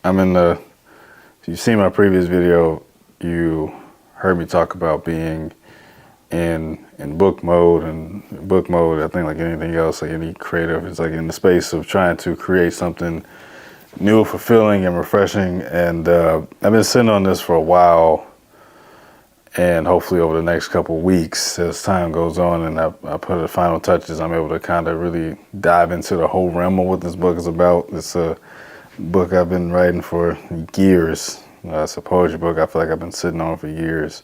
I'm in the, if you've seen my previous video, you heard me talk about being in book mode, and book mode, I think like anything else, like any creative, it's like in the space of trying to create something new, fulfilling, and refreshing. And I've been sitting on this for a while, and hopefully over the next couple weeks, as time goes on and I put the final touches, I'm able to kind of really dive into the whole realm of what this book is about. It's a book I've been writing for years. It's a poetry book I feel like I've been sitting on for years,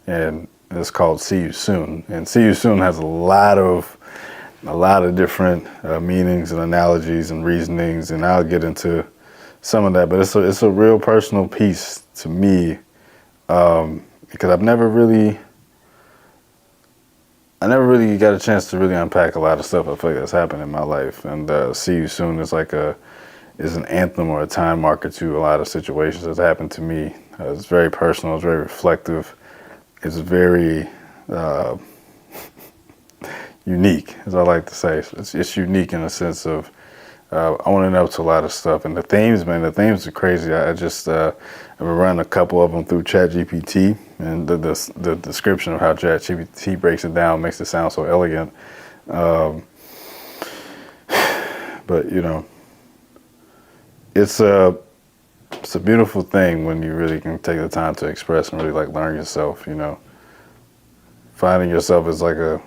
and it's called See You Soon. And See You Soon has a lot of different meanings and analogies and reasonings, and I'll get into some of that. But it's a real personal piece to me, because I never really got a chance to really unpack a lot of stuff I feel like that's happened in my life. And See You Soon is like is an anthem or a time marker to a lot of situations that's happened to me. It's very personal. It's very reflective. It's very unique, as I like to say. It's unique in the sense of owning up to a lot of stuff. And the themes, man, the themes are crazy. I just I've run a couple of them through ChatGPT, and the description of how ChatGPT breaks it down makes it sound so elegant. But you know, it's a beautiful thing when you really can take the time to express and really like learn yourself. You know, finding yourself is like a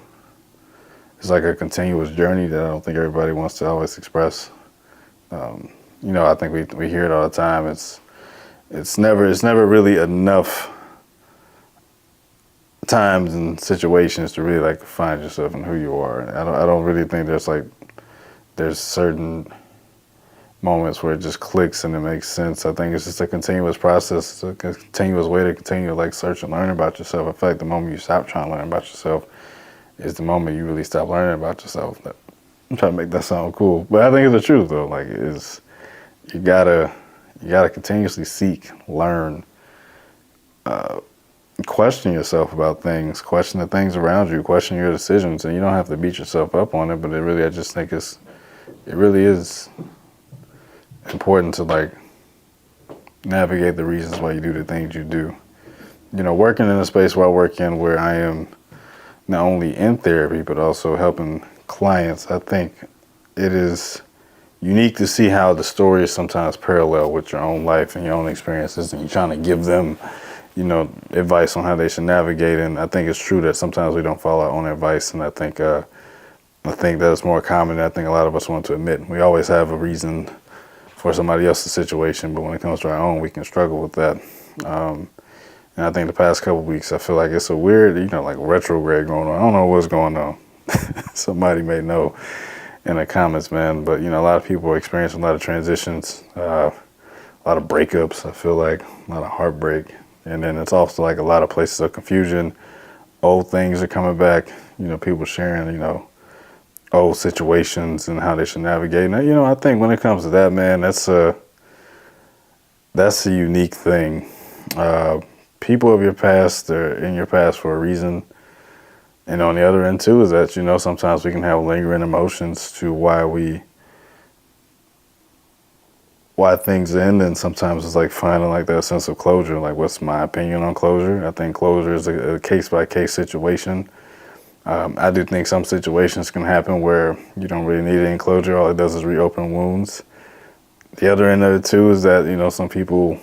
continuous journey that I don't think everybody wants to always express. You know, I think we hear it all the time. It's never really enough times and situations to really like find yourself and who you are. And I don't really think there's certain moments where it just clicks and it makes sense. I think it's just a continuous process. It's a continuous way to continue to like search and learn about yourself. I feel like the moment you stop trying to learn about yourself is the moment you really stop learning about yourself. I'm trying to make that sound cool, but I think it's the truth though. Like you gotta continuously seek, learn, question yourself about things, question the things around you, question your decisions, and you don't have to beat yourself up on it. But I just think it really is important to like navigate the reasons why you do the things you do. You know, working in a space where I work in, where I am not only in therapy but also helping clients, I think it is unique to see how the stories sometimes parallel with your own life and your own experiences, and you're trying to give them, you know, advice on how they should navigate. And I think it's true that sometimes we don't follow our own advice, and I think that's more common than I think a lot of us want to admit. We always have a reason for somebody else's situation, but when it comes to our own, we can struggle with that. And I think the past couple of weeks, I feel like it's a weird, you know, like retrograde going on. I don't know what's going on. Somebody may know in the comments, man. But, you know, a lot of people are experiencing a lot of transitions, a lot of breakups, I feel like, a lot of heartbreak. And then it's also like a lot of places of confusion. Old things are coming back, you know, people sharing, you know, old situations and how they should navigate. Now, you know, I think when it comes to that, man, that's a unique thing. People of your past are in your past for a reason. And on the other end too is that, you know, sometimes we can have lingering emotions to why things end, and sometimes it's like finding like that sense of closure. Like, what's my opinion on closure? I think closure is a case-by-case situation. I do think some situations can happen where you don't really need any closure. All it does is reopen wounds. The other end of it too is that, you know, some people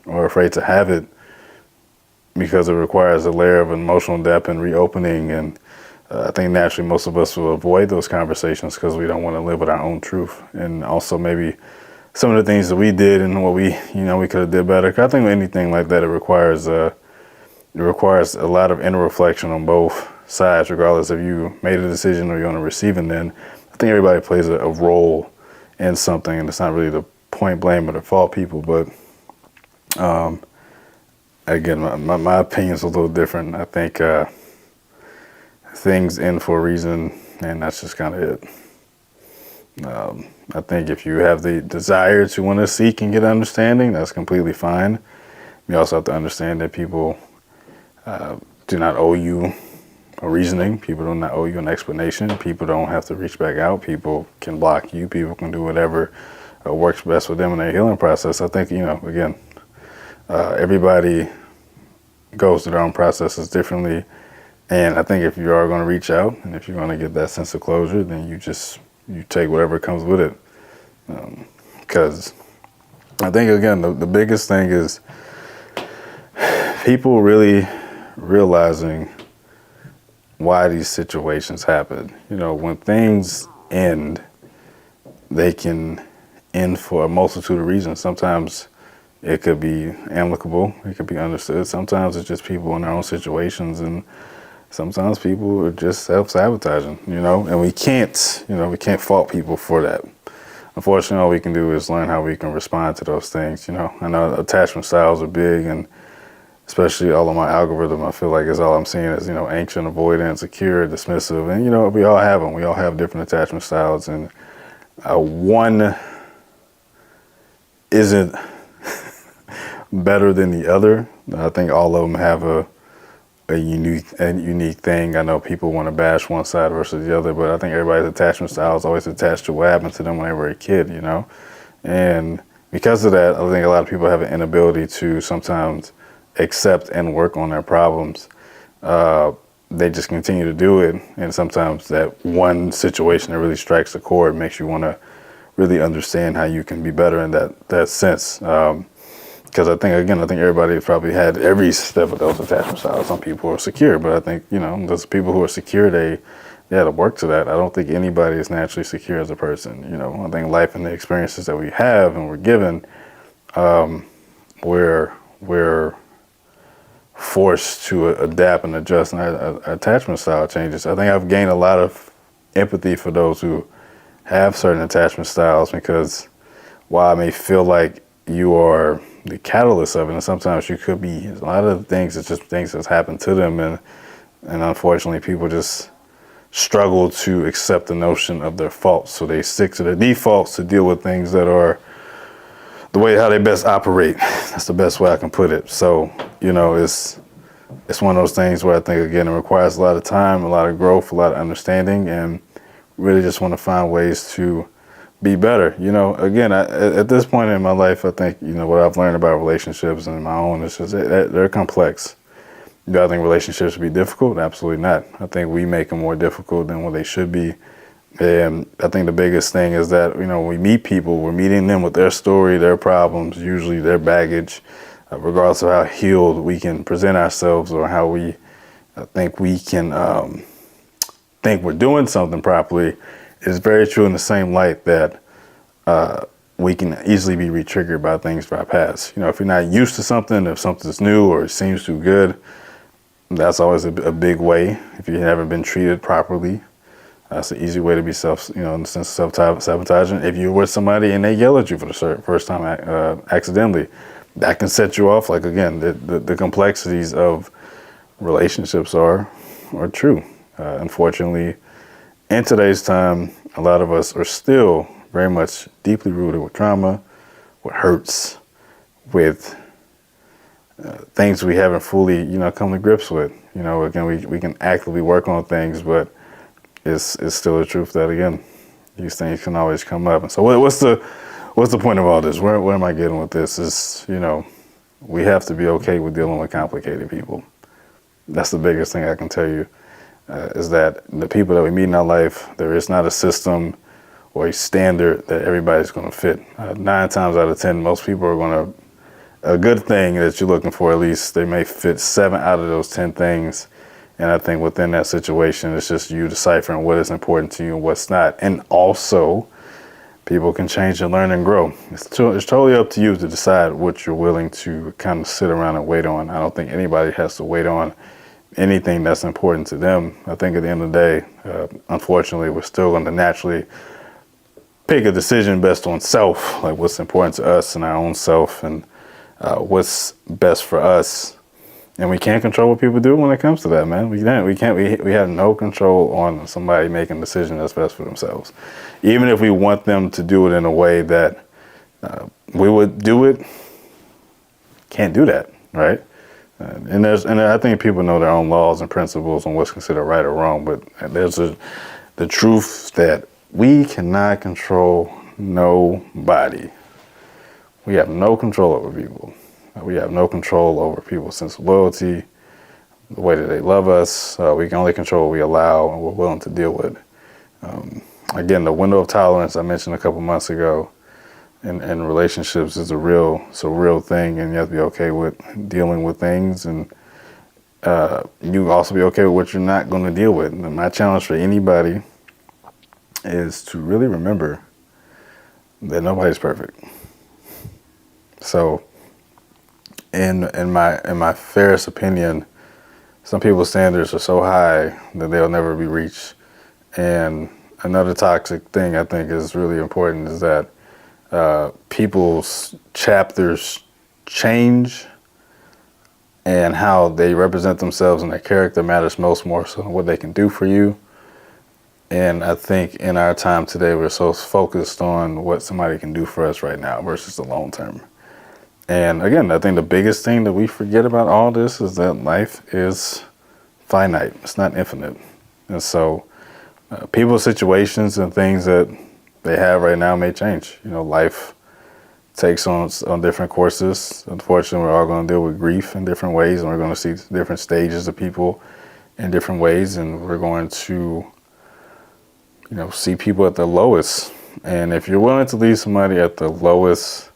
are afraid to have it because it requires a layer of emotional depth and reopening. And I think naturally most of us will avoid those conversations because we don't want to live with our own truth. And also maybe some of the things that we did and what we could have did better. 'Cause I think with anything like that, it requires a lot of inner reflection on both sides, regardless if you made a decision or you're on the receiving end. I think everybody plays a role in something, and it's not really to point blame or to fault people. But again, my opinion's a little different. I think things end for a reason, and that's just kind of it. I think if you have the desire to want to seek and get understanding, that's completely fine. You also have to understand that people do not owe you a reasoning. People do not owe you an explanation. People don't have to reach back out. People can block you. People can do whatever works best for them in their healing process. I think, again, everybody goes through their own processes differently. And I think if you are going to reach out and if you're going to get that sense of closure, then you take whatever comes with it. Because I think, again, the biggest thing is people really realizing why these situations happen. When things end, they can end for a multitude of reasons. Sometimes it could be amicable, it could be understood. Sometimes it's just people in their own situations, and sometimes people are just self-sabotaging, and we can't fault people for that. Unfortunately, all we can do is learn how we can respond to those things. I know attachment styles are big, and especially all of my algorithm, I feel like is all I'm seeing is, anxious, avoidant, secure, dismissive. And, we all have them. We all have different attachment styles. And one isn't better than the other. I think all of them have a unique thing. I know people want to bash one side versus the other, but I think everybody's attachment style is always attached to what happened to them when they were a kid, And because of that, I think a lot of people have an inability to sometimes accept and work on their problems. They just continue to do it, and sometimes that one situation that really strikes a chord makes you want to really understand how you can be better in that sense. Because I think everybody probably had every step of those attachment styles. Some people are secure, but I think those people who are secure, they had to work to that. I don't think anybody is naturally secure as a person. I think life and the experiences that we have and we're given, we're forced to adapt and adjust, and our attachment style changes. I think I've gained a lot of empathy for those who have certain attachment styles, because while I may feel like you are the catalyst of it, and sometimes you could be, a lot of things, it's just things that's happened to them, and unfortunately people just struggle to accept the notion of their faults, so they stick to their defaults to deal with things that are the way how they best operate. That's the best way I can put it. So, it's one of those things where I think, again, it requires a lot of time, a lot of growth, a lot of understanding, and really just want to find ways to be better. Again, at this point in my life, I think, what I've learned about relationships and my own is just they're complex. Do I think relationships should be difficult? Absolutely not. I think we make them more difficult than what they should be. And I think the biggest thing is that, when we meet people, we're meeting them with their story, their problems, usually their baggage, regardless of how healed we can present ourselves or how we think we can think we're doing something properly. It's very true in the same light that we can easily be re-triggered by things from our past. If you're not used to something, if something's new or it seems too good, that's always a big way. If you've never been treated properly, that's an easy way to be in the sense of self-sabotaging. If you're with somebody and they yell at you for the first time accidentally, that can set you off. Like, again, the complexities of relationships are true. Unfortunately, in today's time, a lot of us are still very much deeply rooted with trauma, with hurts, with things we haven't fully, come to grips with. Again, we can actively work on things, but it's still the truth that, again, these things can always come up. And so what's the point of all this? Where am I getting with this? Is, we have to be okay with dealing with complicated people. That's the biggest thing I can tell you, is that the people that we meet in our life, there is not a system or a standard that everybody's going to fit. 9 times out of 10, most people are going to, a good thing that you're looking for, at least, they may fit 7 out of those 10 things. And I think within that situation, it's just you deciphering what is important to you and what's not. And also, people can change and learn and grow. It's totally up to you to decide what you're willing to kind of sit around and wait on. I don't think anybody has to wait on anything that's important to them. I think at the end of the day, unfortunately, we're still going to naturally pick a decision based on self, like what's important to us and our own self, and what's best for us. And we can't control what people do when it comes to that, man. We have no control on somebody making a decision that's best for themselves. Even if we want them to do it in a way that we would do it, can't do that, right? And I think people know their own laws and principles on what's considered right or wrong, but there's the truth that we cannot control nobody. We have no control over people. We have no control over people's sense of loyalty, the way that they love us. We can only control what we allow and we're willing to deal with. Again, the window of tolerance I mentioned a couple months ago in relationships is a real thing, and you have to be okay with dealing with things, and you also be okay with what you're not going to deal with. And my challenge for anybody is to really remember that nobody's perfect. So, in my fairest opinion, some people's standards are so high that they'll never be reached. And another toxic thing I think is really important is that people's chapters change, and how they represent themselves and their character matters most, more so than what they can do for you. And I think in our time today, we're so focused on what somebody can do for us right now versus the long term. And again, I think the biggest thing that we forget about all this is that life is finite. It's not infinite. And so people's situations and things that they have right now may change. Life takes on different courses. Unfortunately, we're all going to deal with grief in different ways, and we're going to see different stages of people in different ways, and we're going to see people at the lowest. And if you're willing to leave somebody at the lowest,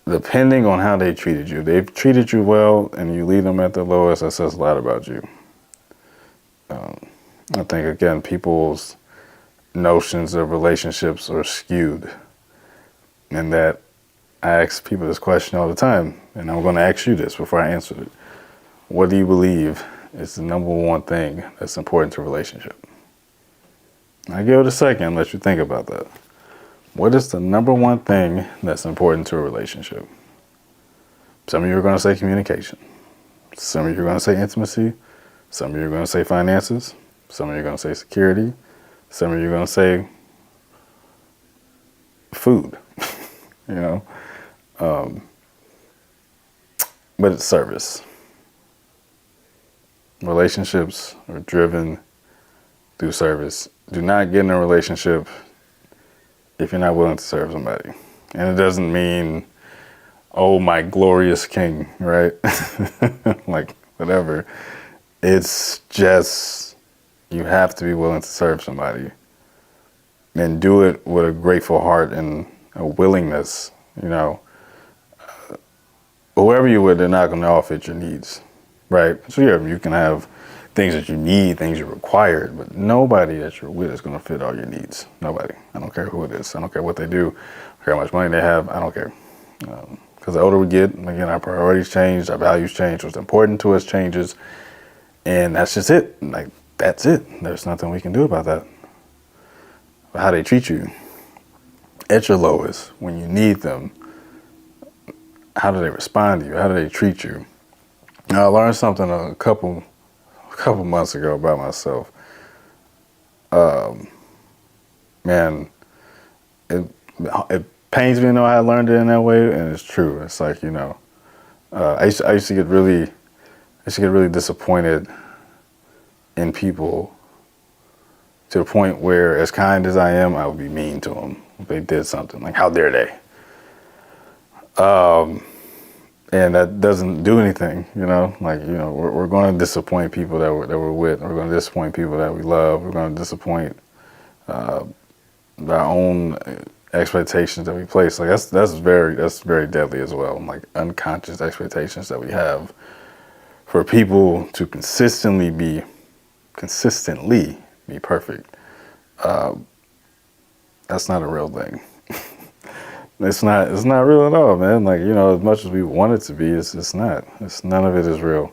depending on how they treated you, they've treated you well and you leave them at the lowest, that says a lot about you. I think, again, people's notions of relationships are skewed. And that I ask people this question all the time, and I'm going to ask you this before I answer it. What do you believe is the number one thing that's important to a relationship? I'll give it a second and let you think about that. What is the number one thing that's important to a relationship? Some of you are going to say communication. Some of you are going to say intimacy. Some of you are going to say finances. Some of you are going to say security. Some of you are going to say food. But it's service. Relationships are driven through service. Do not get in a relationship if you're not willing to serve somebody. And it doesn't mean, oh, my glorious king, right? Like, whatever. It's just, you have to be willing to serve somebody. And do it with a grateful heart and a willingness. Whoever you're with, they're not going to all fit your needs, right? So yeah, you can have things that you need, things you require, but nobody that you're with is going to fit all your needs. Nobody. I don't care who it is. I don't care what they do. I don't care how much money they have. I don't care. Because the older we get, again, our priorities change, our values change, what's important to us changes, and that's just it. Like, that's it. There's nothing we can do about that. But how they treat you at your lowest, when you need them, how do they respond to you? How do they treat you? Now, I learned something a couple months ago about myself. Man, it pains me to know I learned it in that way, and it's true. It's like, I used to get really disappointed in people to the point where, as kind as I am, I would be mean to them if they did something. Like, how dare they? And that doesn't do anything, we're going to disappoint people that we're with. We're going to disappoint people that we love. We're going to disappoint our own expectations that we place. Like, that's very deadly as well. Like, unconscious expectations that we have for people to consistently be perfect. That's not a real thing. It's not real at all, man. Like, as much as we want it to be, it's not. None of it is real.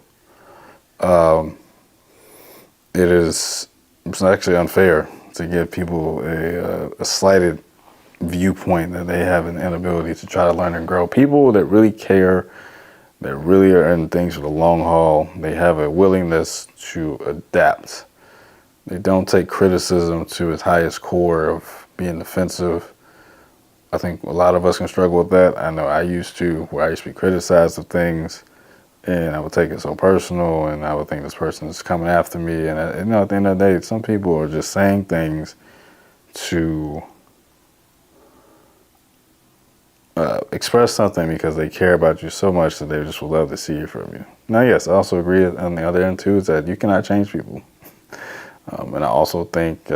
It's actually unfair to give people a slighted viewpoint that they have an inability to try to learn and grow. People that really care, that really are in things for the long haul, they have a willingness to adapt. They don't take criticism to its highest core of being defensive. I think a lot of us can struggle with that. I know I used to, where I used to be criticized of things, and I would take it so personal, and I would think this person is coming after me. And at the end of the day, some people are just saying things to express something because they care about you so much that they just would love to see it from you. Now, yes, I also agree on the other end too is that you cannot change people. And I also think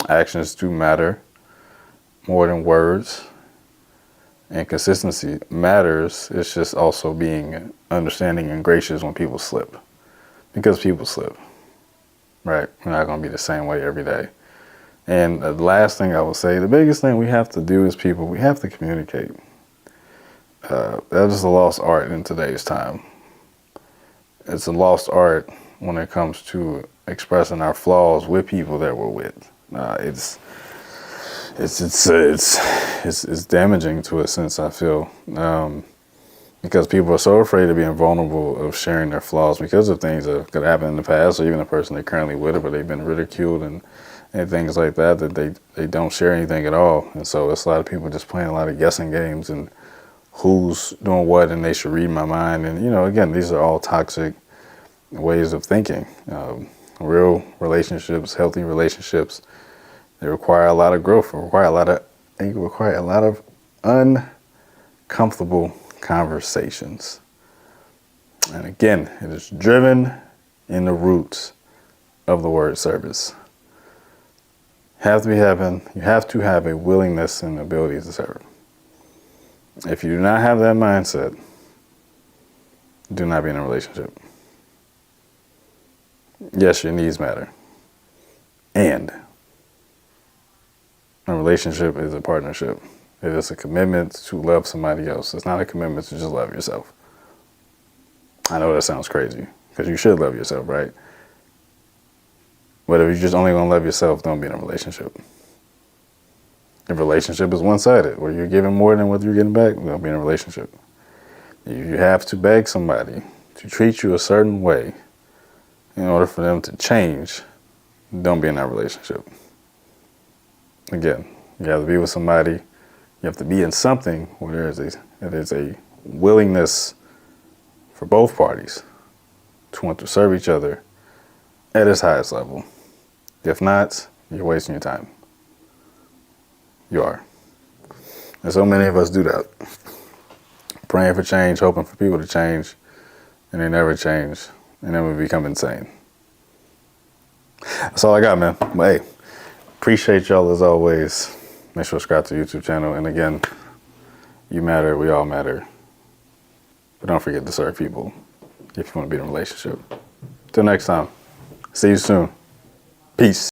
actions do matter more than words, and consistency matters. It's just also being understanding and gracious when people slip, because people slip, right? We're not going to be the same way every day. And the last thing I will say, the biggest thing we have to do as people, we have to communicate. That is a lost art in today's time. It's a lost art when it comes to expressing our flaws with people that we're with. It's damaging to a sense, I feel, because people are so afraid of being vulnerable, of sharing their flaws because of things that could happen in the past, or even the person they're currently with, but they've been ridiculed and things like that, that they don't share anything at all. And so it's a lot of people just playing a lot of guessing games and who's doing what, and they should read my mind. And, again, these are all toxic ways of thinking. Real relationships, healthy relationships, they require a lot of growth. They require a lot of uncomfortable conversations. And again, it is driven in the roots of the word service. You have to have a willingness and ability to serve. If you do not have that mindset, do not be in a relationship. Yes, your needs matter. And a relationship is a partnership. It is a commitment to love somebody else. It's not a commitment to just love yourself. I know that sounds crazy, because you should love yourself, right? But if you're just only going to love yourself, don't be in a relationship. If a relationship is one-sided, where you're giving more than what you're getting back, don't be in a relationship. If you have to beg somebody to treat you a certain way in order for them to change, don't be in that relationship. Again, you have to be with somebody, you have to be in something where there is a willingness for both parties to want to serve each other at its highest level. If not, you're wasting your time. You are. And so many of us do that. Praying for change, hoping for people to change, and they never change. And then we become insane. That's all I got, man. But hey, appreciate y'all as always. Make sure to subscribe to the YouTube channel. And again, you matter, we all matter. But don't forget to serve people if you want to be in a relationship. Till next time. See you soon. Peace.